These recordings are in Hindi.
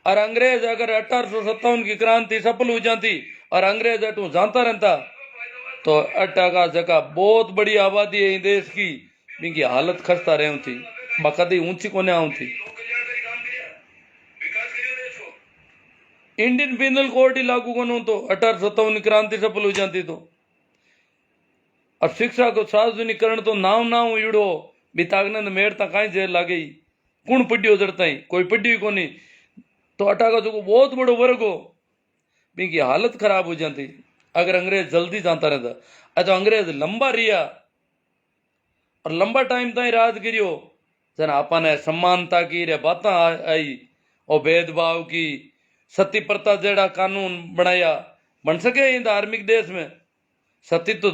और अंग्रेज अगर 1857 की क्रांति सफल हो जाती और अंग्रेज अटू जानता रहता तो अट्टा का जगह बहुत बड़ी आबादी है देश की इनकी हालत खस्ता रही थी बकदी ऊंची कोने आऊं थी। इंडियन पिनल कोड ही लागू करूं तो 1857 क्रांति सफल हो जाती तो और शिक्षा को सार्वजनिकरण तो नाव नाव इड़ो बितागनंद मेड़ तक कहीं जेल लागे कौन पढ़ियो जड़ता ही कोई पढ़ी को नहीं तो अटा का जो बहुत बड़ो वर्ग हो इनकी हालत खराब हो जाती अगर अंग्रेज जल्दी जानता रहता। तो अंग्रेज लंबा रिया और लंबा टाइम ताई राज करियो जन आपा ने समानता की रे बातें आई और भेदभाव की सती प्रथा जेड़ा कानून बनाया बन सके इन धार्मिक देश में सती तो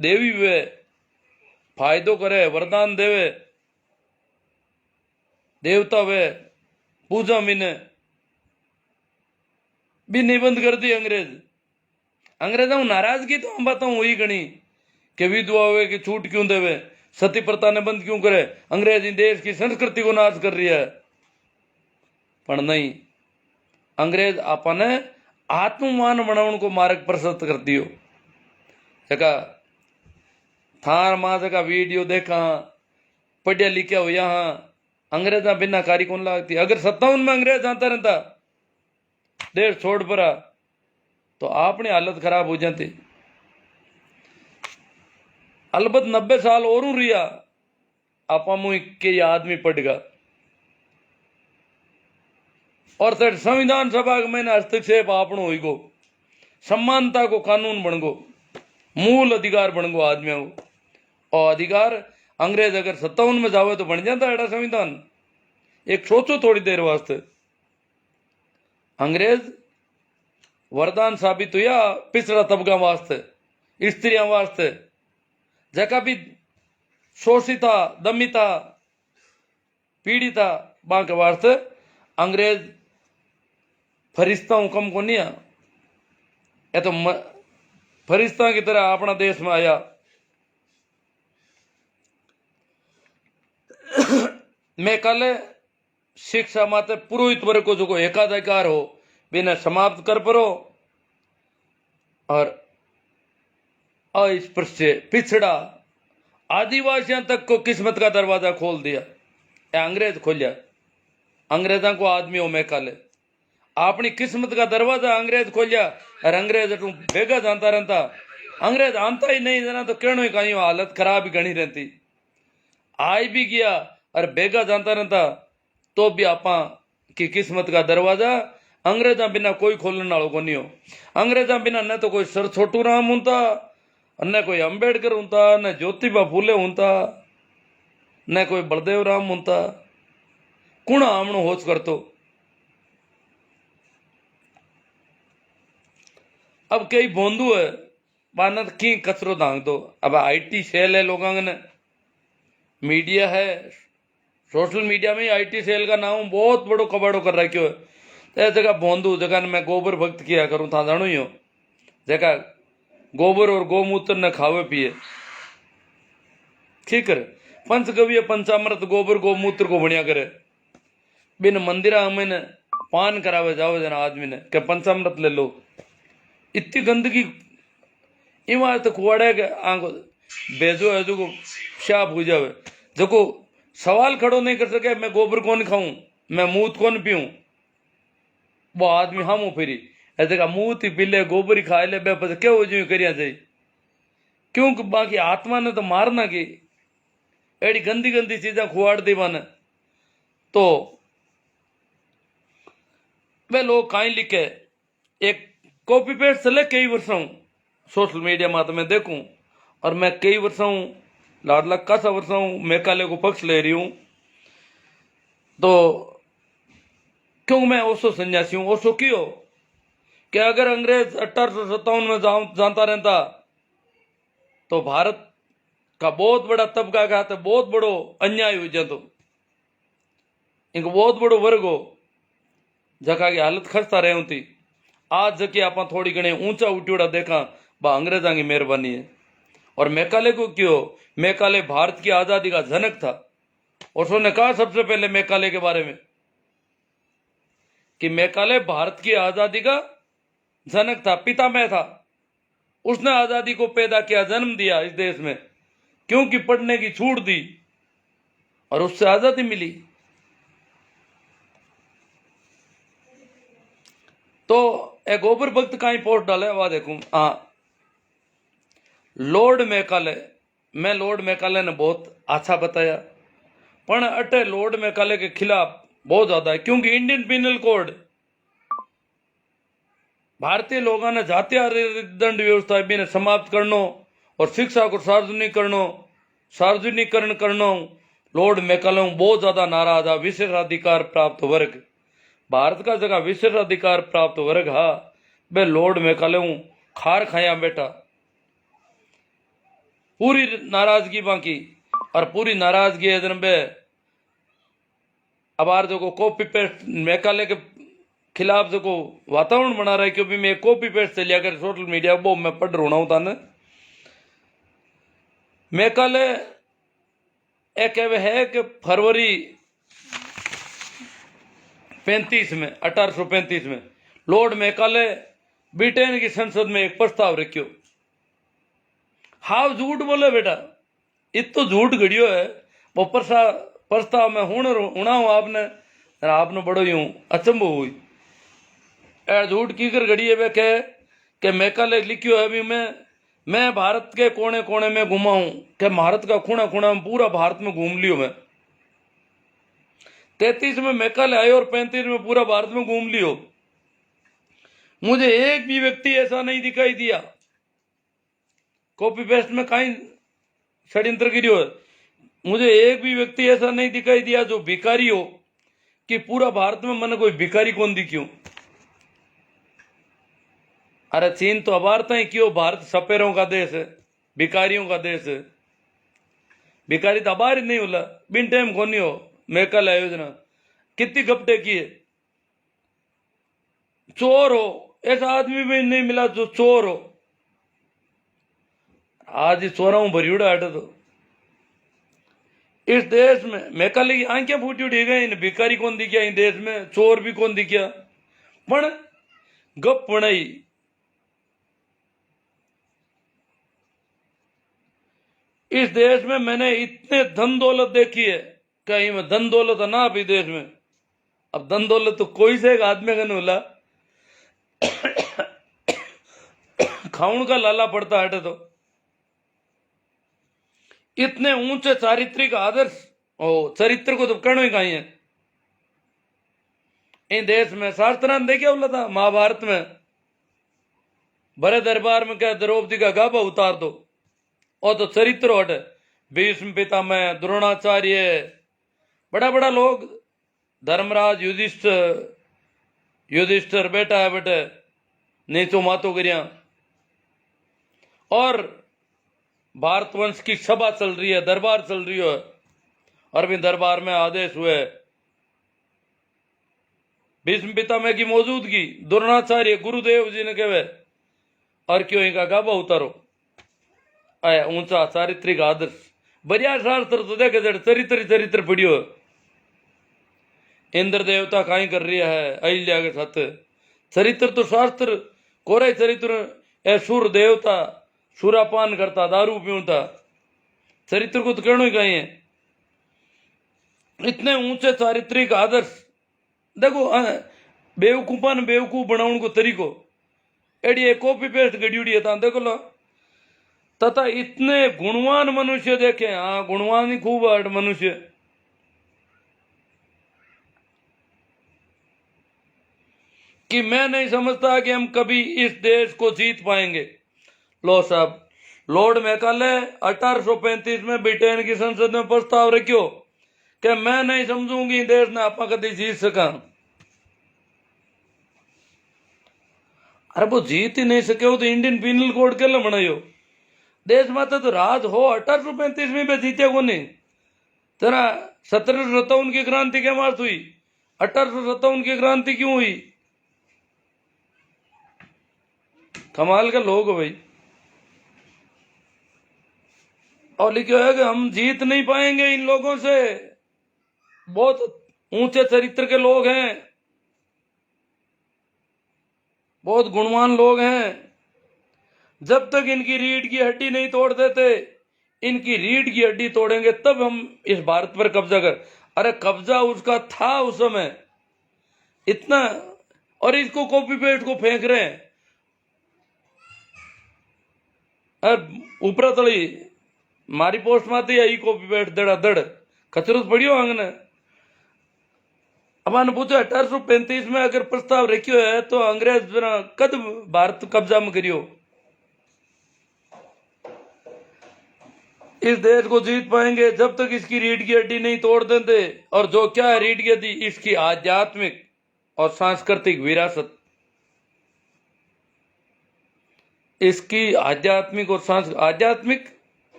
देवी वे फायदो करे वरदान देवे देवता वे पूजा मीने भी निबंध कर दी अंग्रेज अंग्रेजों नाराजगी तो हम बताऊं वही गणी कि विधवा हुए की छूट क्यों देवे सती प्रथा ने बंद क्यों करे अंग्रेज इन देश की संस्कृति को नाश कर रही है पर नहीं अंग्रेज आपने आत्ममान बनाने को मार्ग प्रशस्त कर दियो जगह थार मां जगह वीडियो देखा पढ़िया लिखा हो यहाँ अंग्रेजा बिना कारी कौन लागती अगर 57 में अंग्रेज जानता रहता देश छोड़ पड़ा तो आपने हालत खराब हो जाती अलबत् 90 साल और रिया आपा मुई के आदमी पड़ेगा और सर संविधान सभा में हस्तक्षेप आपनो होगो समानता को कानून बन गो मूल अधिकार बन गो आदमियों को और अधिकार अंग्रेज अगर 57 में जावे तो बन जाता है संविधान एक सोचो थोड़ी देर वास्ते अंग्रेज वरदान साबित हुआ पिछड़ा तबका वास्ते स्त्रियां वास्ते जका भी शोषिता दमिता पीड़िता बाके वास्ते अंग्रेज फरिश्ता हुक्म को नहीं है तो फरिश्ता की तरह अपना देश में आया मैं कल शिक्षा माते पुरोहित वर्ग को जो एकाधिकार हो बिना समाप्त कर परो और अस्पृश्य पिछड़ा आदिवासियों तक को किस्मत का दरवाजा खोल दिया अंग्रेज खोलिया अंग्रेजों को आदमियों में काले अपनी किस्मत का दरवाजा अंग्रेज खोलिया और अंग्रेज बेगा जानता रहता अंग्रेज आंता ही नहीं जाना तो कहनो ही कहीं हालत खराब ही गणी रहती आई भी गया और बेगा जानता रहता तो भी आपा की किस्मत का दरवाजा अंग्रेजा बिना कोई खोलने वालों को नहीं हो अंग्रेजा बिना न तो कोई सर छोटू राम होता न कोई अंबेडकर होता न ज्योतिबा फूले होता न कोई बलदेव राम होता कुण आमणो होच करतो अब कई बोंदू है बानत की कचरो दांग दो अब आईटी सेल है लोगों ने मीडिया है सोशल मीडिया में आईटी सेल का नाम बहुत बड़ो कबाड़ो कर रखियो है जगह बोंदू जगह मैं गोबर भक्त किया करूं था जानो ही हो जगह गोबर और गोमूत्र न खावे पिए ठीक है पंचगव्य पंचामृत गोबर गोमूत्र को बढ़िया करे बिन मंदिरा में पान करावे जाओ जना आदमी ने के पंचामृत ले लो इतनी गंदगी इमारत कुआड़े के आंखों बेजो है जो को शाप हो जावे जो को सवाल खड़ो नहीं कर सके मैं गोबर कौन खाऊं मैं मूत कौन पीऊं वो आदमी हम फिरी ऐसे का मूत ही पी ले गोबर ही खा ले बे क्या हो जो करिया जाए क्योंकि बाकी आत्मा ने तो मारना की एड़ी गंदी गंदी चीजें खुआड़ दी मन तो वे लोग कहीं लिखे एक कॉपी पेस्ट चले कई वर्षों सोशल मीडिया में मैं देखूं और मैं कई वर्षों लाडला कासा वर्षों मेघालय को पक्ष ले रही हूं तो क्यों मैं ओसो सन्यासी हूं ओसो क्यों कि अगर अंग्रेज 1857 में जानता रहता तो भारत का बहुत बड़ा तबका का था बहुत बड़ो अन्याय हो जातो एक बहुत बड़ो वर्ग हो जगह की हालत खस्ता रहे होती आज जबकि आप थोड़ी घने ऊंचा उठियोड़ा देखा बा अंग्रेजा की मेहरबानी है और मेघालय को क्यों मेघालय भारत की आजादी का जनक था और उसने कहा सबसे पहले मेघालय के बारे में कि मैकाले भारत की आजादी का जनक था, पितामह था। उसने आजादी को पैदा किया, जन्म दिया इस देश में, क्योंकि पढ़ने की छूट दी और उससे आजादी मिली। तो एक गोबर भक्त का ही पोस्ट डाले, वह देखूं। हाँ, लॉर्ड मैकाले, मैं लॉर्ड मैकाले ने बहुत अच्छा बताया, पर अटे लॉर्ड मैकाले के खिलाफ बहुत ज्यादा है, क्योंकि इंडियन पिनल कोड भारतीय लोगों ने जातीय दंड व्यवस्था भी ने समाप्त करनो और शिक्षा को सार्वजनिकरण करनो लॉर्ड मैकाले बहुत ज्यादा नाराज है। विशेषाधिकार प्राप्त वर्ग, भारत का जगह विशेषाधिकार प्राप्त वर्ग हा, बे लॉर्ड मैकाले खार खाया बेटा। पूरी नाराजगी बाकी, और पूरी नाराजगी है जन बे अब जो कॉपी पेस्ट मैकाले के खिलाफ जो वातावरण बना रहा है, क्योंकि मैं कॉपी पेस्ट चलिया कर सोशल मीडिया वो मैं पढ़ रहा हूं ताने। मैकाले एक है कि फरवरी 35 में 1835 में लॉर्ड मैकाले ब्रिटेन की संसद में एक प्रस्ताव रखियो। हाव झूठ बोले बेटा, इतो झूठ घड़ियो है वो प्रस्ताव में हुणा हूं आपने बड़ो यूं अचंभो हुई। झूठ की कर घड़ी है वे कहे कि मैकाले लिखियो है अभी मैं भारत के कोने कोने में घुमा हूं, कि भारत का खूणा खूणा में पूरा भारत में घूम लियो मैं। 33 में मैकाले आयो और 35 में पूरा भारत में घूम लियो। मुझे एक भी व्यक्ति ऐसा नहीं दिखाई दिया, कॉपी पेस्ट में कहीं षड्यंत्र गिरियो है, मुझे एक भी व्यक्ति ऐसा नहीं दिखाई दिया जो भिखारी हो, कि पूरा भारत में मैंने कोई भिखारी कौन दिखियो। अरे चीन तो अबारता ही क्यों, भारत सपेरों का देश है, भिखारियों का देश है। भिखारी तो अबार ही नहीं होला, बिन टाइम खोनी हो। मैकाले योजना कितनी गपटे की है। चोर हो, ऐसा आदमी भी नहीं मिला जो चोर हो। आज चोराऊ भरियोड़ा हटे तो इस देश में मैकाले की आंखें फूटी उठी गई, इन भिखारी कौन दिखा इन देश में, चोर भी कौन दिखा, पण गप बनाई। इस देश में मैंने इतने धन दौलत देखी है, कहीं में धन दौलत है ना अभी देश में। अब धन दौलत तो कोई से एक आदमी का नहीं होला, खाउन का लाला पड़ता हटे तो। इतने ऊंचे चारित्रिक आदर्श ओ चरित्र को तो कहना ही कहीं है इन देश में। शास्त्र ने देखे बोला था महाभारत में, बड़े दरबार में क्या द्रौपदी का गाभा उतार दो, और तो चरित्र हटे। भीष्म पितामह, द्रोणाचार्य, बड़ा बड़ा लोग, धर्मराज, युधिष्ठिर बेटा है बेटे, नीचो मातो गिरिया, और भारतवंश की सभा चल रही है, दरबार चल रही है, और भी दरबार में आदेश हुए भीष्म पितामह की मौजूदगी, द्रोणाचार्य गुरुदेव जी ने कहे और क्यों इनका गाभा उतारो। आया ऊंचा चारित्रिक आदर्श, बढ़िया शास्त्र तो देखे चरित्र पढ़ियो। इंद्र देवता काई कर रही है अहिल्या के साथ, चरित्र तो शास्त्र कोरे चरित्र। ए सूर देवता सुरापान करता, दारू पीता, चरित्र को तो कहना ही कहीं है। इतने ऊंचे चारित्रिक आदर्श देखो, बेवकूफा ने बेवकूफ बनाने को तरीको एडी कॉपी पेस्ट गड़ी है देखो लो। तथा इतने गुणवान मनुष्य देखे, हाँ गुणवान ही खूब है मनुष्य, कि मैं नहीं समझता कि हम कभी इस देश को जीत पाएंगे। लो साहब, लॉर्ड मैकाले 1835 में ब्रिटेन की संसद में प्रस्ताव रखियो कि मैं नहीं समझूंगी देश ने आप कभी जीत सका। अरे वो जीत ही नहीं सके हो तो इंडियन पिनल कोड के लिए बनाइयो। देश माता तो राज हो 1835 में भी जीते को नहीं। तेरा 1757 की क्रांति के मार्च हुई, 1857 की क्रांति क्यों हुई? कमाल के लोग हो भाई। और लिखा है कि हम जीत नहीं पाएंगे इन लोगों से, बहुत ऊंचे चरित्र के लोग हैं। बहुत गुणवान लोग हैं। जब तक इनकी रीढ़ की हड्डी नहीं तोड़ देते, इनकी रीढ़ की हड्डी तोड़ेंगे तब हम इस भारत पर कब्जा कर। अरे कब्जा उसका था उस समय इतना, और इसको कॉपी पेस्ट को फेंक रहे हैं। ऊपर तली मारी पोस्ट माती आई कॉपी पेस्ट दड़ा दड़ कचरो पड़ियो अंगने। अब पूछो 1835 में अगर प्रस्ताव रखियो है तो अंग्रेज कद भारत कब्जा में करियो। इस देश को जीत पाएंगे जब तक इसकी रीढ़ की हड्डी नहीं तोड़ देते। और जो क्या है रीढ़ की हड्डी? इसकी आध्यात्मिक और सांस्कृतिक विरासत। इसकी आध्यात्मिक और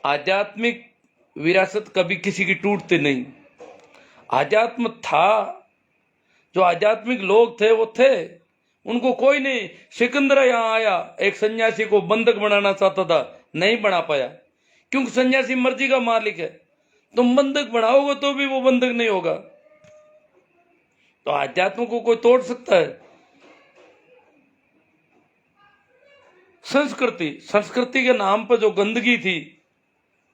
आध्यात्मिक विरासत कभी किसी की टूटती नहीं। आध्यात्म था, जो आध्यात्मिक लोग थे वो थे, उनको कोई नहीं। सिकंदर यहां आया, एक सन्यासी को बंधक बनाना चाहता था, नहीं बना पाया, क्योंकि सन्यासी मर्जी का मालिक है। तुम बंधक बनाओगे तो भी वो बंधक नहीं होगा। तो आध्यात्म को कोई तोड़ सकता है? संस्कृति के नाम पर जो गंदगी थी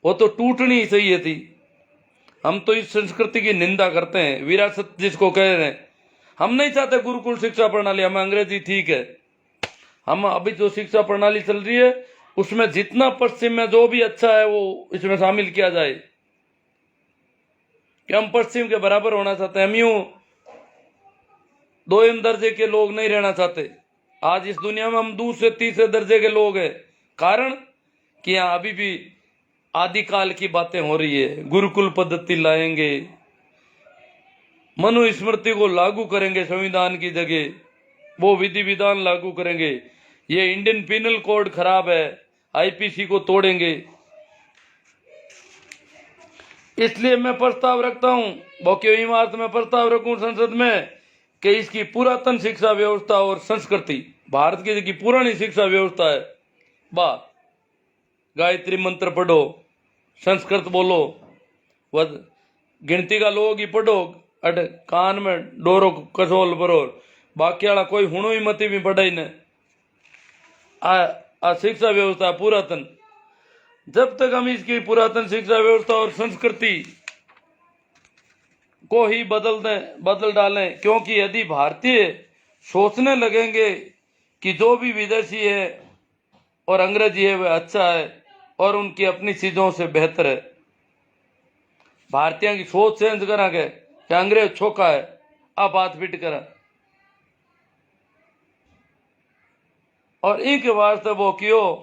वो तो टूटनी ही चाहिए थी। हम तो इस संस्कृति की निंदा करते हैं, विरासत जिसको कह रहे हैं। हम नहीं चाहते गुरुकुल शिक्षा प्रणाली, हमें अंग्रेजी ठीक है। हम अभी जो शिक्षा प्रणाली चल रही है उसमें जितना पश्चिम में जो भी अच्छा है वो इसमें शामिल किया जाए, कि हम पश्चिम के बराबर होना चाहते हैं। हम यूं दोयम दर्जे के लोग नहीं रहना चाहते। आज इस दुनिया में हम दूसरे तीसरे दर्जे के लोग हैं। कारण कि यहाँ अभी भी आदिकाल की बातें हो रही है। गुरुकुल पद्धति लाएंगे, मनुस्मृति को लागू करेंगे संविधान की जगह, वो विधि विधान लागू करेंगे। ये इंडियन पिनल कोड खराब है, आईपीसी को तोड़ेंगे। इसलिए मैं प्रस्ताव रखता हूं, बोक्यो इमारत में प्रस्ताव रखूं संसद में कि इसकी पुरातन शिक्षा व्यवस्था और संस्कृति, भारत की पुरानी शिक्षा व्यवस्था है, गायत्री मंत्र पढ़ो, संस्कृत बोलो, वह गिनती का लोग ही पढ़ो, अट कान में डोरो कसोल बरो, बाकी वाला कोई हुणो ही मती भी पढ़ाई ने। आ शिक्षा व्यवस्था पुरातन। जब तक हम इसकी पुरातन शिक्षा व्यवस्था और संस्कृति को ही बदल डालें, क्योंकि यदि भारतीय सोचने लगेंगे कि जो भी विदेशी है और अंग्रेजी है वह अच्छा है और उनकी अपनी चीजों से बेहतर है, भारतीयों की सोच चेंज करांगे कि अंग्रेज छोका है, आप हाथ पीट करा। और इनके वास्ते वो क्यों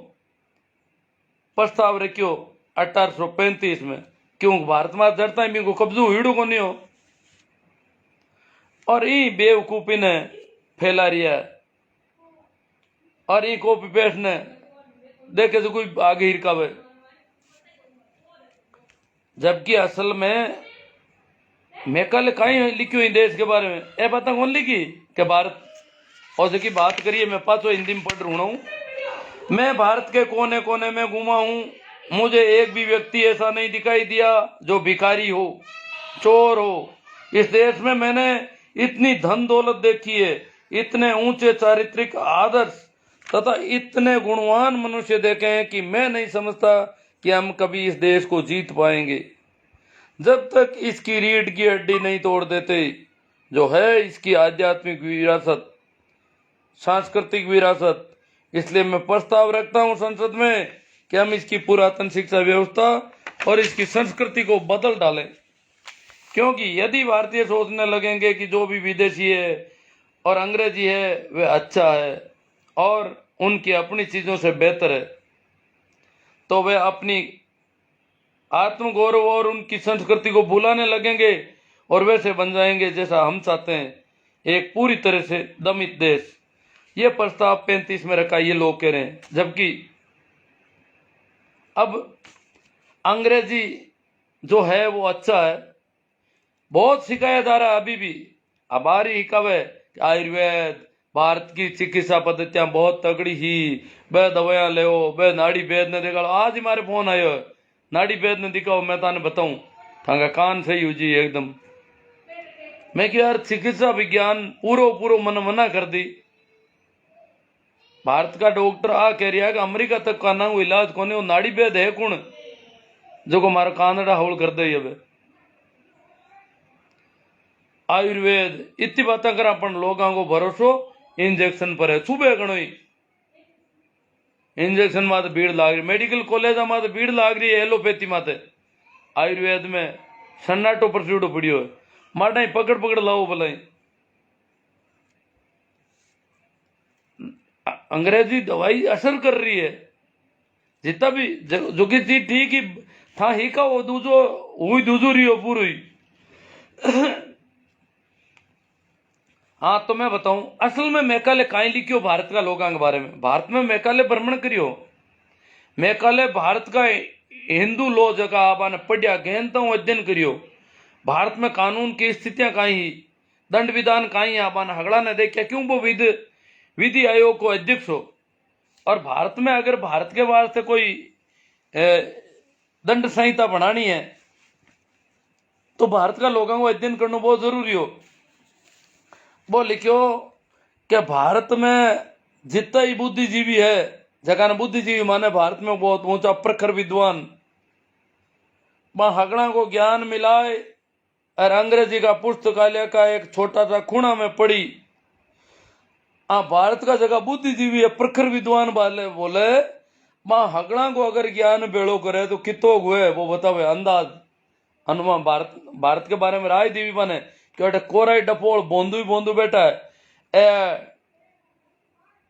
प्रस्ताव रखियो 1835 में, क्यों भारत में जड़ता है को कब्जो हीड़ो को नहीं हो। और ई बेवकूफी ने फैला रिया है, और ई कॉपी पेस्ट ने देखे तो कोई आगे हिरकावे, जबकि असल में मैं कल कहीं लिखी हुई देश के बारे में ए पता कौन लिखी कि भारत, और जो की बात करिए मैं पाँचों हिंदी में पढ़ रहा हूं। मैं भारत के कोने कोने में घूमा हूं, मुझे एक भी व्यक्ति ऐसा नहीं दिखाई दिया जो भिखारी हो, चोर हो। इस देश में मैंने इतनी धन दौलत देखी है, इतने ऊंचे चारित्रिक आदर्श तथा इतने गुणवान मनुष्य देखे हैं कि मैं नहीं समझता कि हम कभी इस देश को जीत पाएंगे जब तक इसकी रीढ़ की हड्डी नहीं तोड़ देते, जो है इसकी आध्यात्मिक विरासत, सांस्कृतिक विरासत। इसलिए मैं प्रस्ताव रखता हूं संसद में कि हम इसकी पुरातन शिक्षा व्यवस्था और इसकी संस्कृति को बदल डालें, क्योंकि यदि भारतीय सोचने लगेंगे कि जो भी विदेशी है और अंग्रेजी है वह अच्छा है और उनकी अपनी चीजों से बेहतर है, तो वे अपनी आत्मगौरव और उनकी संस्कृति को भुलाने लगेंगे और वैसे बन जाएंगे जैसा हम चाहते हैं, एक पूरी तरह से दमित देश। ये प्रस्ताव 35 में रखा, ये लोग कह रहे हैं। जबकि अब अंग्रेजी जो है वो अच्छा है, बहुत सिखाया जा रहा है अभी भी। अब आ रही कब है आयुर्वेद, भारत की चिकित्सा पद्धतियां बहुत तगड़ी ही, वह दवाइयां ले, वह नाड़ी वेद ने दिखाओ। आज ही हमारे फोन आयो है, नाड़ी वेद ने दिखाओ, मैं ताने बताऊं थांगा कान सही हो जी एकदम। मैं क्या यार चिकित्सा विज्ञान पूरो मन मना कर दी, भारत का डॉक्टर आ कह रहा है कि अमेरिका तक काना को इलाज कोने, वो नाड़ी भेद है कौन जो को मारा कानड़ा हौल कर दे। अब आयुर्वेद इतनी बातें कर अपन लोगों को भरोसो इंजेक्शन पर है। सुबह गणो ही इंजेक्शन में भीड़ लाग रही, मेडिकल कॉलेज में तो भीड़ लाग रही है, एलोपैथी में आयुर्वेद में सन्नाटो परसीडो पड़ियो है। माटा ही पकड़ पकड़ लाओ भला ही। अंग्रेजी दवाई असर कर रही है जितना भी जो कि चीज ठीक ही था ही का वो दूजो हुई दूजो रही हो पूरी। हाँ तो मैं बताऊं असल में मैकाले काई लिखियो भारत का लोगों के बारे में। भारत में मैकाले भ्रमण करियो, मैकाले भारत का हिंदू लो जगह आपने पढ़िया गहनता अध्ययन करियो। भारत में कानून की स्थितियां काई, दंड विधान काई आपने हगड़ा ने देखा क्यों वो विधि आयोग को अध्यक्ष हो। और भारत में अगर भारत के वास्ते कोई दंड संहिता बनानी है तो भारत का लोगों को अध्ययन करना बहुत जरूरी हो। वो लिखियो कि भारत में जितना ही बुद्धिजीवी है, जगह ने बुद्धिजीवी माने भारत में बहुत ऊंचा प्रखर विद्वान, वहां हगड़ा को ज्ञान मिलाए और अंग्रेजी का पुस्तकालय का एक छोटा सा खूणा में पड़ी। भारत का जगह बुद्धिजीवी है प्रखर विद्वान वाले बोले मां हगड़ा को अगर ज्ञान बेड़ो करे तो कितो हुए वो बतावे अंदाज अनुमान। भारत के बारे में राय देवी बने कि कोराई डपोल बोंदू ही बोंदू बैठा है, ए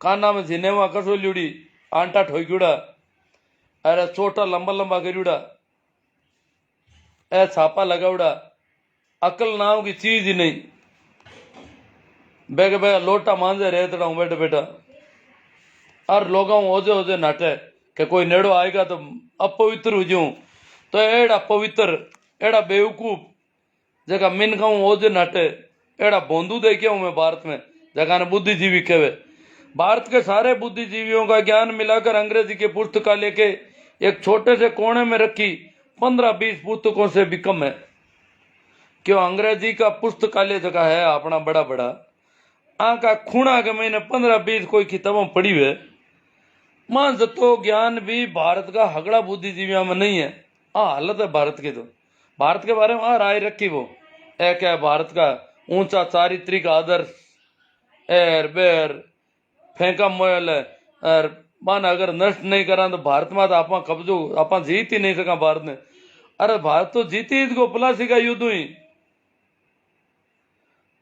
काना में जिनेवा कसोल्यूड़ी आंटा ठोक्यूड़ा, अरे छोटा लंबा लंबा करूड़ा, ए छापा लगाउड़ा, अकल नाम की चीज ही नहीं। बेग बेग लोटा मांझे रेतड़ा हूं बैठे बैठा और लोगों ओजे ओजे नाटे कि कोई नेड़ो आएगा तो अपवित्र हो जाऊं। तो एड़ा पवित्र एड़ा बेवकूफ जगह मिन खाऊं ओजे नाटे एड़ा बोंदू देखिया हूं मैं भारत में, जगह ने बुद्धिजीवी कहे। भारत के सारे बुद्धिजीवियों का ज्ञान मिलाकर अंग्रेजी के पुस्तकालय के एक छोटे से कोने में रखी 15-20 पुस्तकों से भी कम है। क्यों अंग्रेजी का पुस्तकालय जगह है अपना बड़ा बड़ा, का खूणा के महीने 15-20 कोई किताबों पड़ी हुए मां जतो ज्ञान भी भारत का हगड़ा बुद्धिजीवियों में नहीं है। हालत है भारत की। तो भारत के बारे में राय रखी वो एक है भारत का ऊंचा चारित्रिक आदर्श एर बेर फेंका मोयल है और मान अगर नष्ट नहीं करा तो भारत में तो आप कब्जो आप जीत ही नहीं सका भारत ने। अरे भारत तो जीती इसको प्लासी का युद्ध हुई,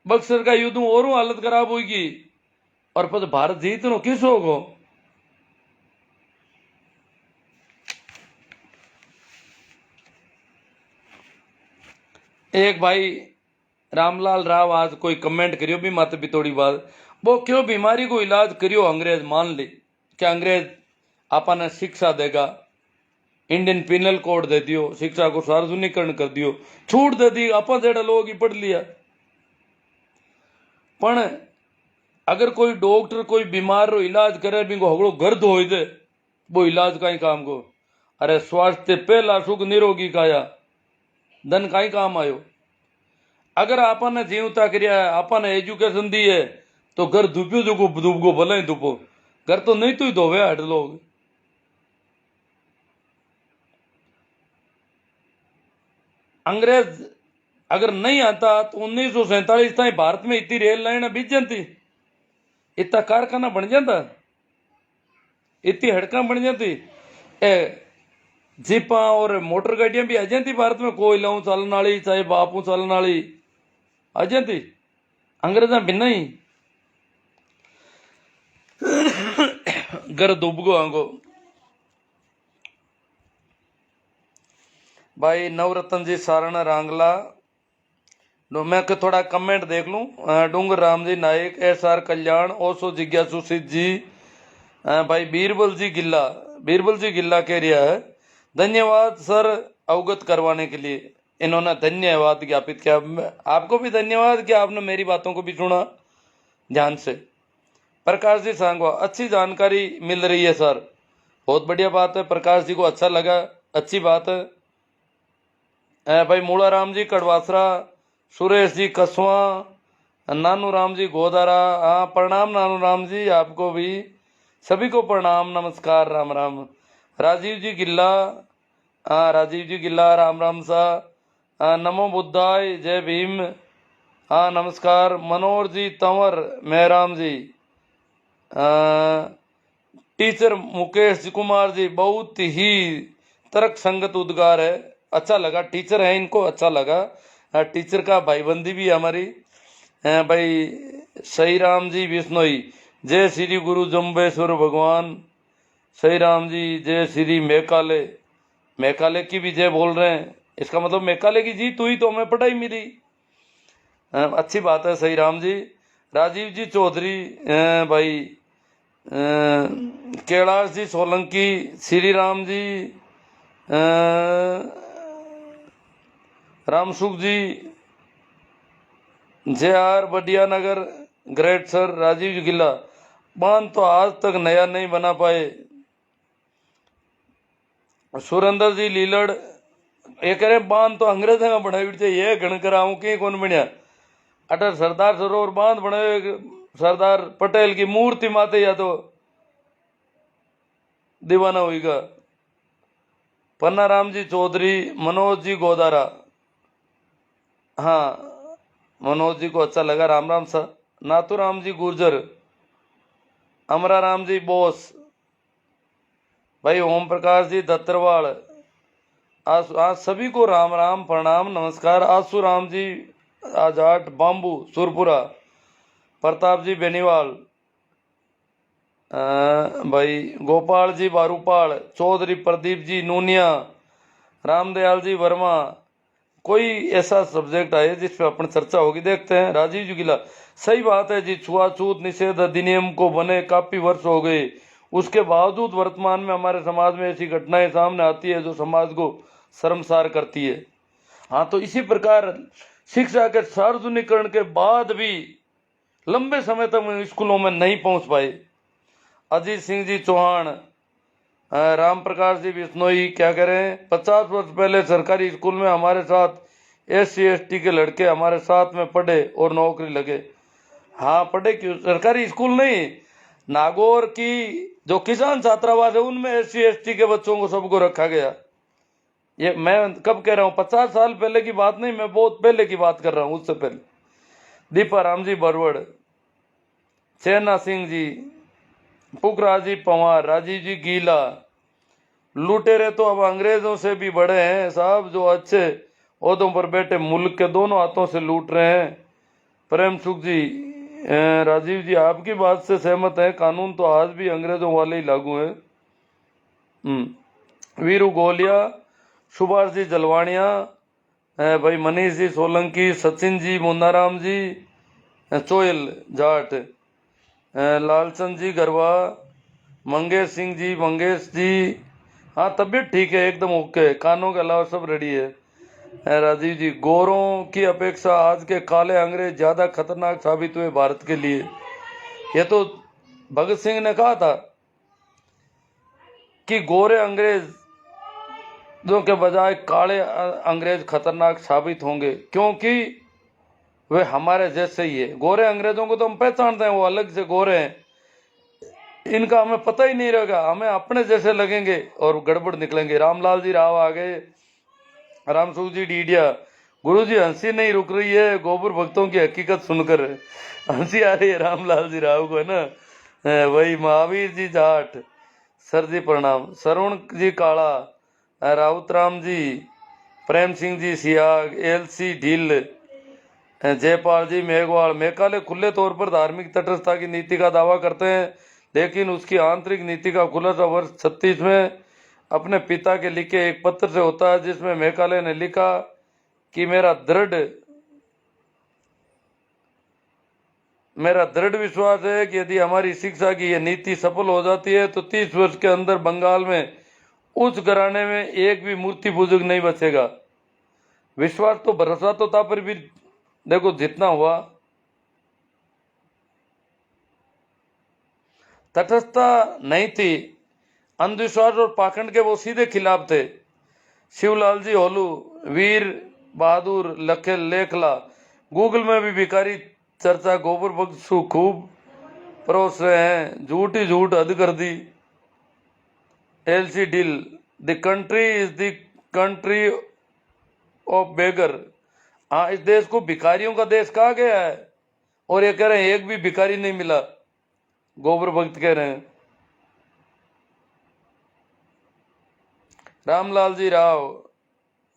बक्सर का युद्ध और हालत खराब होगी और फिर भारत जीत नो किस होगो। एक भाई रामलाल राव आज कोई कमेंट करियो भी माते भी थोड़ी बात, वो क्यों बीमारी को इलाज करियो अंग्रेज मान ले कि अंग्रेज आपने शिक्षा देगा, इंडियन पिनल कोड दे दियो, शिक्षा को सार्वजनिकरण कर दियो, छूट दे दी, आप जेड़ा लोग ही पढ़ लिया। पण अगर कोई डॉक्टर कोई बीमार रो इलाज करे भी हगड़ो गर्द हो दे वो इलाज का ही काम को। अरे स्वास्थ्य पहला सुख निरोगी काया धन का ही काम आयो। अगर आपने जीवता करिया है आपने एजुकेशन दी है तो घर धुप्यो जो धूपगो भले ही धुपो, घर तो नहीं तो ही धोवे हट लोग। अंग्रेज अगर नहीं आता तो 1947 तक भारत में इतनी रेल लाइन बीत जाती, इतना कारखाना बन जाता, इतनी हड़का बन जाती, जीपा और मोटर गाड़ियां भी आ जाती भारत में, कोयलाओं चलने वाली चाहे बापू चलने वाली आ जाती। अंग्रेजा भिन्न ही घर डूबगो आंगो। भाई नवरत्न जी सारण रांगला मैं थोड़ा कमेंट देख लूं। डूंगर राम जी नायक, एस आर कल्याण, ओसो जिज्ञासु सिद्ध जी, भाई बीरबल जी गिल्ला कह रहा है धन्यवाद सर अवगत करवाने के लिए, इन्होंने धन्यवाद ज्ञापित किया। आपको भी धन्यवाद कि आपने मेरी बातों को भी सुना ध्यान से। प्रकाश जी सांगवा अच्छी जानकारी मिल रही है सर, बहुत बढ़िया बात है। प्रकाश जी को अच्छा लगा, अच्छी बात है। भाई मूला राम जी कड़वासरा, सुरेश जी कसवा, नानू राम जी गोदारा, हाँ प्रणाम नानू राम जी आपको भी। सभी को प्रणाम नमस्कार राम राम। राजीव जी गिल्ला, हाँ राजीव जी गिल्ला, राम राम सा। नमो बुद्धाय, जय भीम। हाँ नमस्कार। मनोहर जी तंवर, मेहराम जी। टीचर मुकेश कुमार जी, बहुत ही तर्क संगत उद्गार है, अच्छा लगा। टीचर है, इनको अच्छा लगा। टीचर का भाईबंदी भी हमारी भाई। सही राम जी बिश्नोई, जय श्री गुरु जम्बेश्वर भगवान। सही राम जी, जय श्री मेकाले। मेकाले की भी जय बोल रहे हैं, इसका मतलब मेकाले की जीत हुई तो हमें पढ़ाई मिली। अच्छी बात है सही राम जी। राजीव जी चौधरी भाई, कैलाश जी सोलंकी, श्री राम जी, रामसुख जी, JR बढ़िया नगर, ग्रेट सर। राजीव जी गिल्ला, बांध तो आज तक नया नहीं बना पाए। सुरेंद्र जी लीलड़, ये कह रहे बांध तो अंग्रेज का बनाई थे, ये गण कराऊं कि कौन बनया। अटर सरदार सरोवर बांध बनाए सरदार पटेल की मूर्ति माते, या तो दीवाना होगा। पन्ना राम जी चौधरी, मनोज जी गोदारा, हाँ मनोज जी को अच्छा लगा, राम राम सा। नाथू राम जी गुर्जर, अमरा राम जी बोस, भाई ओम प्रकाश जी दत्तरवाड़। आज सभी को राम राम प्रणाम नमस्कार। आसू राम जी आजाट बाम्बू सुरपुरा, प्रताप जी बेनीवाल, भाई गोपाल जी बारूपाल, चौधरी प्रदीप जी नूनिया, रामदयाल जी वर्मा। कोई ऐसा सब्जेक्ट आए जिस पे अपन चर्चा होगी, देखते हैं। राजीव जी गिला, सही बात है जी, छुआछूत निषेध अधिनियम को बने काफी वर्ष हो गए, उसके बावजूद वर्तमान में हमारे समाज में ऐसी घटनाएं सामने आती है जो समाज को शर्मसार करती है। हाँ, तो इसी प्रकार शिक्षा के सार्वजनिकरण के बाद भी लंबे समय तक स्कूलों में नहीं पहुंच पाए। अजीत सिंह जी चौहान, राम प्रकाश जी बिश्नोई, क्या करें, 50 वर्ष पहले सरकारी स्कूल में हमारे साथ SC ST के लड़के हमारे साथ में पढ़े और नौकरी लगे। हाँ पढ़े, क्यों सरकारी स्कूल नहीं, नागौर की जो किसान छात्रावास है उनमें SC ST के बच्चों को सबको रखा गया। ये मैं कब कह रहा हूँ, 50 साल पहले की बात नहीं, मैं बहुत पहले की बात कर रहा हूँ, उससे पहले। दीपा राम जी बरवड़, चैना सिंह जी, पुखराज जी पंवार, राजीव जी गीला। लुटेरे तो अब अंग्रेजों से भी बड़े हैं साहब, जो अच्छे ओहदों पर बैठे मुल्क के दोनों हाथों से लूट रहे हैं। प्रेम सुख जी, राजीव जी आपकी बात से सहमत है, कानून तो आज भी अंग्रेजों वाले ही लागू है। वीरू गोलिया, सुभाष जी जलवाणिया, भाई मनीष जी सोलंकी, सचिन जी मुन्नाराम जी, चोयल जाट, लालचंद जी गरवा, मंगेश सिंह जी मंगेश जी। हाँ तबीयत ठीक है, एकदम ओके, कानों के अलावा सब रेडी है। राजीव जी, गोरों की अपेक्षा आज के काले अंग्रेज ज्यादा खतरनाक साबित हुए भारत के लिए। ये तो भगत सिंह ने कहा था कि गोरे अंग्रेजों के बजाय काले अंग्रेज खतरनाक साबित होंगे, क्योंकि वे हमारे जैसे ही है। गोरे अंग्रेजों को तो हम पहचानते हैं, वो अलग से गोरे हैं, इनका हमें पता ही नहीं रहेगा, हमें अपने जैसे लगेंगे और गड़बड़ निकलेंगे। रामलाल जी राव आ गए, रामसुख जी डीडिया। गुरु जी हंसी नहीं रुक रही है गोबर भक्तों की हकीकत सुनकर, हंसी आ रही है रामलाल जी राव को, है ना। वही महावीर जी जाट, सर जी प्रणाम। सरवण जी काला, राउत राम जी, प्रेम सिंह जी सियाग, LC ढील, जयपाल जी मेघवाल। मेघालय खुले तौर पर धार्मिक तटस्थता की नीति का दावा करते हैं, लेकिन उसकी आंतरिक नीति का खुलासा वर्ष 36 में अपने पिता के लिखे एक पत्र से होता है, जिसमें मेघालय ने लिखा कि मेरा दृढ़ विश्वास है कि यदि हमारी शिक्षा की यह नीति सफल हो जाती है तो 30 वर्ष के अंदर बंगाल में उस घराने में एक भी मूर्ति पूजक नहीं बचेगा। विश्वास तो भरोसा तो था, पर भी देखो जितना हुआ। तटस्थता नहीं थी, अंधविश्वास और पाखंड के वो सीधे खिलाफ थे। शिवलाल जी होलू, वीर बहादुर लेखला। गूगल में भी भिखारी चर्चा, गोबर बख्शु खूब परोस रहे हैं। झूठ ही झूठ हद कर दी। एलसी डील, the country is the country of beggar. हाँ, इस देश को भिखारियों का देश कहा गया है, और ये कह रहे हैं एक भी भिखारी नहीं मिला। गोबर भक्त कह रहे हैं। रामलाल जी राव,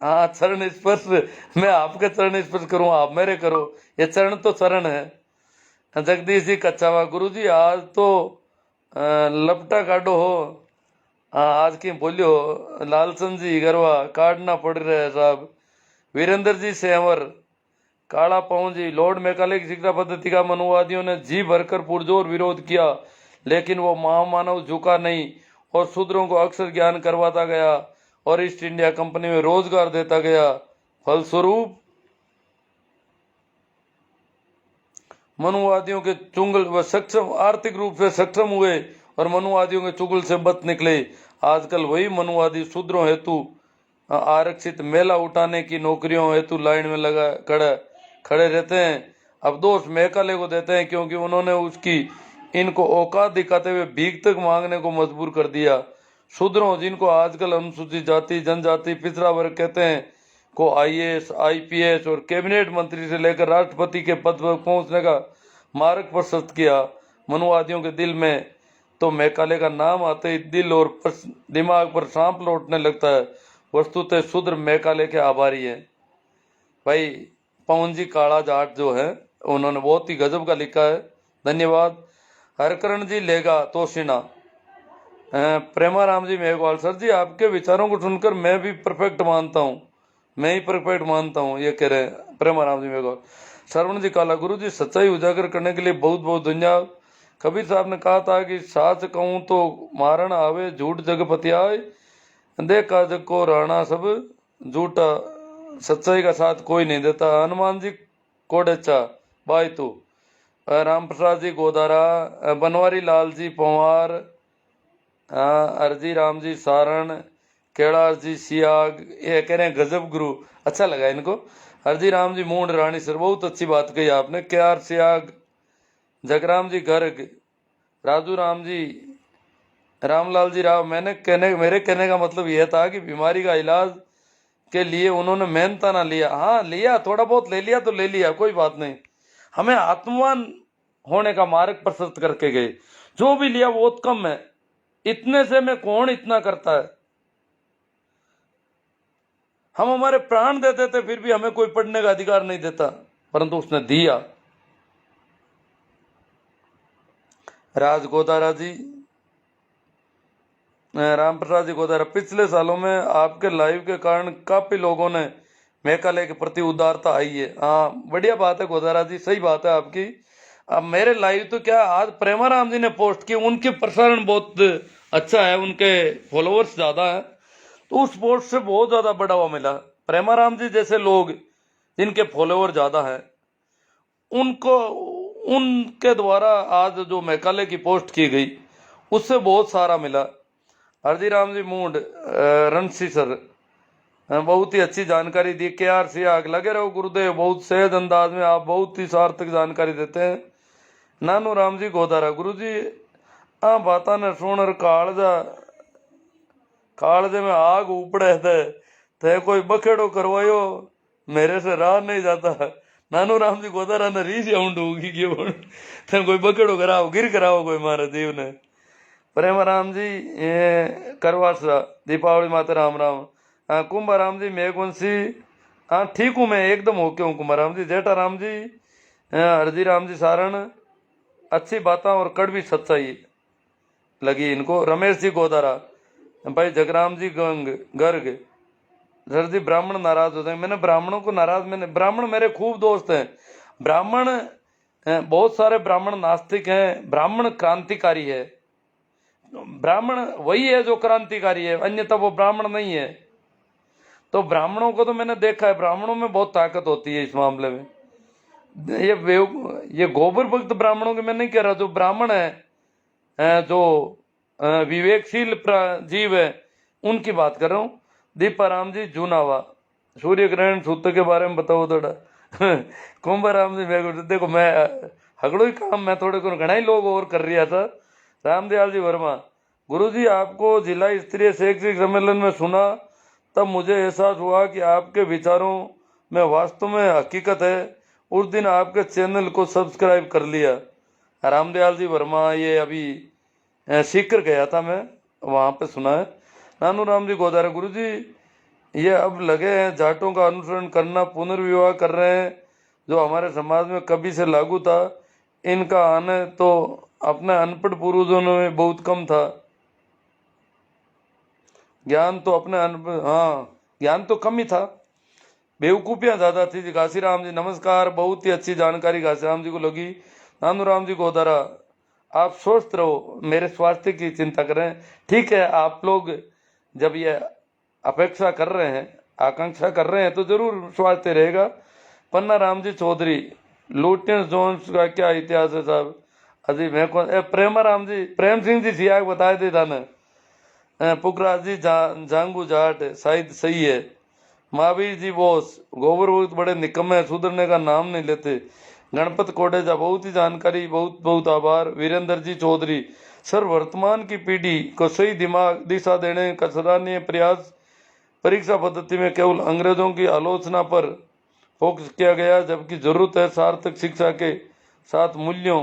हाँ चरण स्पर्श, मैं आपके चरण स्पर्श करूं, आप मेरे करो, ये चरण तो चरण है। जगदीश जी कच्चावा, गुरु जी आज तो लपटा काटो हो। हाँ आज की बोलियो। लालचंद जी गरवा, काटना पड़ रहा है साहब। वीरेंद्र जी सेंवर, काला पवन जी, लॉर्ड मैकाले की शिक्षा पद्धति का मनुवादियों ने जी भरकर पुरजोर विरोध किया, लेकिन वो महामानव झुका नहीं और शूद्रों को अक्षर ज्ञान करवाता गया और ईस्ट इंडिया कंपनी में रोजगार देता गया। फलस्वरूप मनुवादियों के चुंगल व सक्षम आर्थिक रूप से सक्षम हुए और मनुवादियों के चुगल से बच निकले। आजकल वही मनुवादी शूद्रों हेतु आरक्षित मेला उठाने की नौकरियों हेतु लाइन में लगा खड़े रहते हैं। अब दोष मैकाले को देते हैं क्योंकि उन्होंने उसकी इनको औकात दिखाते हुए भीख तक मांगने को मजबूर कर दिया। शूद्रों, जिनको आजकल अनुसूचित जाति, जनजाति, पिछड़ा वर्ग कहते हैं, को आईएएस, आईपीएस और कैबिनेट मंत्री से लेकर राष्ट्रपति के पद पर पहुंचने का मार्ग प्रशस्त किया। मनुवादियों के दिल में तो मैकाले का नाम आते ही दिल और दिमाग पर सांप लौटने लगता है। वस्तुतः शूद्र मैकाले के आभारी है। भाई पवन जी काला जाट जो है, उन्होंने बहुत ही गजब का लिखा है, धन्यवाद। हरकरण जी लेगा तोशिना, प्रेमाराम जी मेघवाल, सर जी आपके विचारों को सुनकर मैं भी परफेक्ट मानता हूँ, मैं ही परफेक्ट मानता हूँ, ये कह रहे हैं प्रेमाराम जी मेघवाल। श्रवण जी काला, गुरु जी सच्चाई उजागर करने के लिए बहुत बहुत धन्यवाद। कबीर साहब ने कहा था कि साच कहूँ तो मारण आवे, झूठ जगपति आए, देखा जग को राणा सब झूठा, सच्चाई का साथ कोई नहीं देता। हनुमान जी कोडेचा बाई तू, राम प्रसाद जी गोदारा, बनवारी लाल जी पंवार, अरजी राम जी सारण, कैलाश जी सियाग, ये कह रहे हैं गजब गुरु, अच्छा लगा इनको। हरजी राम जी मूंड रानी सर, बहुत अच्छी बात कही आपने। क्यार सियाग, जगराम जी गर्ग, राजू राम जी, रामलाल जी राव, मेरे कहने का मतलब यह था कि बीमारी का इलाज के लिए उन्होंने मेहनता ना लिया। हाँ लिया, थोड़ा बहुत ले लिया तो ले लिया, कोई बात नहीं। हमें आत्मवान होने का मार्ग प्रशस्त करके गए। जो भी लिया वो बहुत कम है, इतने से में कौन इतना करता है। हम हमारे प्राण देते थे फिर भी हमें कोई पढ़ने का अधिकार नहीं देता, परंतु उसने दिया। राज गोदारा जी, राम प्रसाद जी गोदारा, पिछले सालों में आपके लाइव के कारण काफी लोगों ने मैकाले के प्रति उदारता आई है। हाँ बढ़िया बात है गोदारा जी, सही बात है आपकी। अब मेरे लाइव तो क्या, आज प्रेमाराम जी ने पोस्ट किया, उनके प्रसारण बहुत अच्छा है, उनके फॉलोअर्स ज्यादा है, तो उस पोस्ट से बहुत ज्यादा बढ़ावा मिला। प्रेमाराम जी जैसे लोग जिनके फॉलोअर ज्यादा है, उनको उनके द्वारा आज जो मैकाले की पोस्ट की गई उससे बहुत सारा मिला। हरजी राम जी मूड, रणसी सर, बहुत ही अच्छी जानकारी दी। के आर सियाग, लगे रहो गुरुदेव, बहुत सहज अंदाज में आप बहुत ही सार्थक जानकारी देते हैं। नानू राम जी गोदारा, गुरु जी आ बाता ने सुन कालजे में आग उपड़े थे कोई बखेड़ो करवायो, मेरे से राह नहीं जाता। नानू राम जी गोदारा ने रीस आउंड होगी थे कोई बखेड़ो कराओ, गिर कराओ कोई मारे जीव ने। प्रेमाराम जी करवासरा, दीपावली माता राम राम। कुंभाराम जी मेघवंशी, हाँ ठीक हूँ मैं, एकदम ओके हूँ कुंभाराम जी। जेठाराम जी, हरजी राम जी सारण, अच्छी बातें और कड़वी सच्चाई लगी इनको। रमेश जी गोदारा, भाई जगराम जी गर्ग, सर जी ब्राह्मण नाराज होते हैं। मैंने ब्राह्मणों को नाराज, मैंने ब्राह्मण मेरे खूब दोस्त हैं। ब्राह्मण बहुत सारे ब्राह्मण नास्तिक हैं, ब्राह्मण क्रांतिकारी है। ब्राह्मण वही है जो क्रांतिकारी है, अन्यथा वो ब्राह्मण नहीं है। तो ब्राह्मणों को तो मैंने देखा है, ब्राह्मणों में बहुत ताकत होती है इस मामले में। ये गोबर भक्त ब्राह्मणों की मैं नहीं कह रहा, जो ब्राह्मण है जो विवेकशील जीव है उनकी बात कर रहा हूँ। दीपाराम जी जूनावा, सूर्य ग्रहण सूत्र के बारे में बताओ थोड़ा। कुंभाराम जी देखो मैं हगड़ो ही काम मैं थोड़े को घना ही लोग और कर रहा था। रामदयाल जी वर्मा, गुरुजी आपको जिला स्तरीय शैक्षिक सम्मेलन में सुना तब मुझे एहसास हुआ कि आपके विचारों में वास्तव में हकीकत है। उस दिन आपके चैनल को सब्सक्राइब कर लिया। रामदयाल जी वर्मा, ये अभी सीकर गया था मैं, वहाँ पे सुना है। नानू राम जी गोदारा, गुरुजी ये अब लगे हैं जाटों का अनुसरण करना, पुनर्विवाह कर रहे हैं जो हमारे समाज में कभी से लागू था। इनका आने तो अपने अनपढ़ पूर्वजों में बहुत कम था, ज्ञान तो अपने हाँ ज्ञान तो कम ही था, बेवकूफ़ियाँ ज़्यादा थी। घासीराम जी नमस्कार, बहुत ही अच्छी जानकारी घासीराम जी को लगी। नानू राम जी गोदारा, आप स्वस्थ रहो, मेरे स्वास्थ्य की चिंता करें। ठीक है, आप लोग जब ये अपेक्षा कर रहे हैं, आकांक्षा कर रहे हैं तो जरूर स्वास्थ्य रहेगा। पन्ना राम जी चौधरी, लुटियंस जोन्स का क्या इतिहास है साहब? अजी मैं कौन? प्रेमा राम जी, प्रेम सिंह जी सियाग बताए थे थाने। पुखराज जी जांगू जाट शायद सही है। महावीर जी बोस, गोबर बहुत बड़े निकम्मे, सुधरने का नाम नहीं लेते। गणपत कोडेजा, बहुत ही जानकारी, बहुत बहुत आभार। वीरेंद्र जी चौधरी, सर वर्तमान की पीढ़ी को सही दिमाग दिशा देने का सराहनीय प्रयास। परीक्षा पद्धति में केवल अंग्रेजों की आलोचना पर फोकस किया गया, जबकि जरूरत है सार्थक शिक्षा के साथ मूल्यों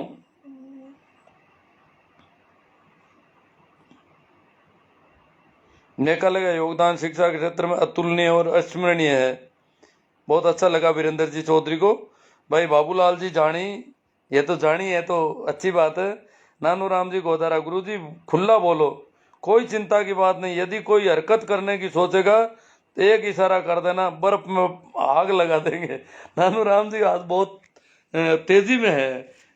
मेघालय का योगदान शिक्षा के क्षेत्र में अतुलनीय और अस्मरणीय है। बहुत अच्छा लगा वीरेंद्र जी चौधरी को। भाई बाबूलाल जी जानी, ये तो जानी है तो अच्छी बात है। नानू राम जी गोदारा, गुरु जी खुला बोलो, कोई चिंता की बात नहीं। यदि कोई हरकत करने की सोचेगा तो एक इशारा कर देना, बर्फ में आग लगा देंगे। नानू राम जी आज बहुत तेजी में है,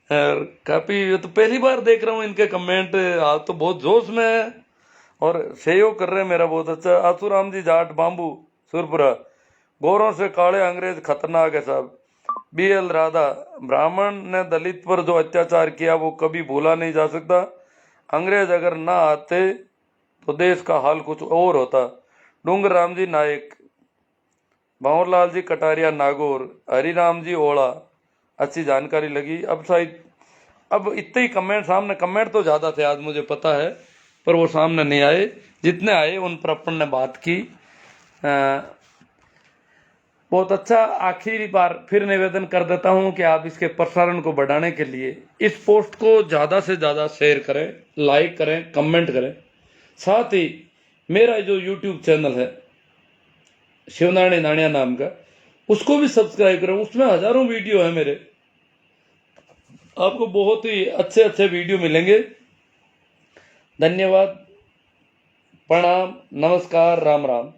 काफी तो पहली बार देख रहा हूँ इनके कमेंट, आज तो बहुत जोश में है और सहयोग कर रहे हैं मेरा, बहुत अच्छा। आसूराम जी जाट बाम्बू सुरपुरा, गोरों से काले अंग्रेज खतरनाक है साहब। BL राधा, ब्राह्मण ने दलित पर जो अत्याचार किया वो कभी भूला नहीं जा सकता। अंग्रेज अगर ना आते तो देश का हाल कुछ और होता। डूंगर राम जी नायक, भंवरलाल जी कटारिया नागौर, हरिराम जी ओला, अच्छी जानकारी लगी। अब शायद अब इतने ही कमेंट सामने, कमेंट तो ज़्यादा थे आज मुझे पता है, पर वो सामने नहीं आए। जितने आए उन पर अपन ने बात की। बहुत अच्छा। आखिरी बार फिर निवेदन कर देता हूं कि आप इसके प्रसारण को बढ़ाने के लिए इस पोस्ट को ज़्यादा से ज़्यादा शेयर करें, लाइक करें, कमेंट करें। साथ ही मेरा जो YouTube चैनल है शिवनारायण नानिया नाम का, उसको भी सब्सक्राइब करें। उसमें हजारों वीडियो है मेरे, आपको बहुत ही अच्छे अच्छे वीडियो मिलेंगे। धन्यवाद, प्रणाम, नमस्कार, राम राम।